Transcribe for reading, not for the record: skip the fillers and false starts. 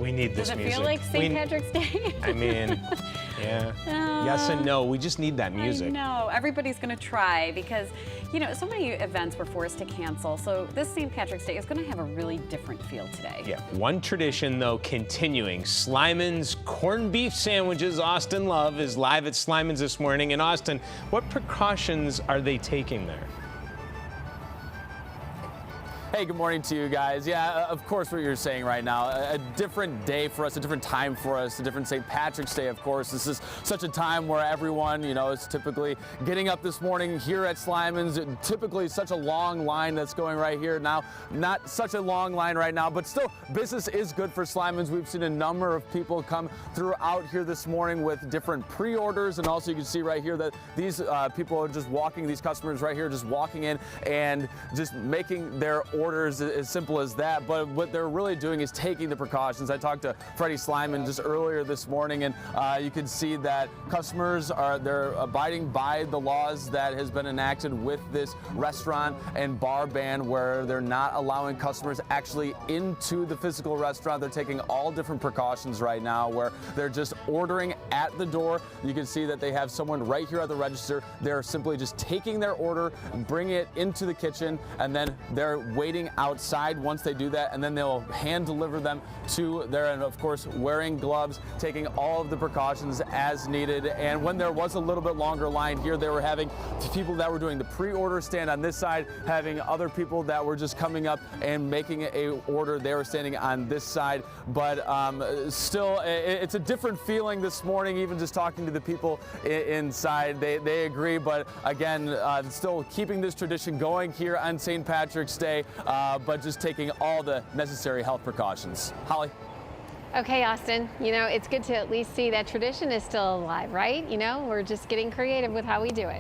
We need this Does it music. feel like St. Patrick's Day? I mean, yeah. Yes and no. We just need that music. I know. Everybody's going to try because, you know, so many events were forced to cancel. So this St. Patrick's Day is going to have a really different feel today. Yeah. One tradition, though, continuing. Slyman's corned beef sandwiches. Austin Love is live at Slyman's this morning. And Austin, what precautions are they taking there? Hey, good morning to you guys. Yeah, of course, what you're saying right now, a different day for us, a different time for us, a different St. Patrick's Day, of course. This is such a time where everyone, you know, is typically getting up this morning here at Slyman's. Typically such a long line that's going right here now. Not such a long line right now, but still business is good for Slyman's. We've seen a number of people come throughout here this morning with different pre-orders, and also you can see right here that these people are just walking, these customers right here just walking in and just making their orders as simple as that. But what they're really doing is taking the precautions. I talked to Freddie Slyman just earlier this morning, and you can see that customers they're abiding by the laws that has been enacted with this restaurant and bar ban, where they're not allowing customers actually into the physical restaurant. They're taking all different precautions right now, where they're just ordering at the door. You can see that they have someone right here at the register. They're simply just taking their order, bringing it into the kitchen, and then they're waiting outside once they do that, and then they'll hand deliver them to there, and of course wearing gloves, taking all of the precautions as needed. And when there was a little bit longer line here, they were having people that were doing the pre-order stand on this side, having other people that were just coming up and making a order. They were standing on this side, but still it's a different feeling this morning. Even just talking to the people inside, they agree. But again, still keeping this tradition going here on St. Patrick's Day, but just taking all the necessary health precautions. Holly? Okay, Austin, you know, it's good to at least see that tradition is still alive, right? You know, we're just getting creative with how we do it.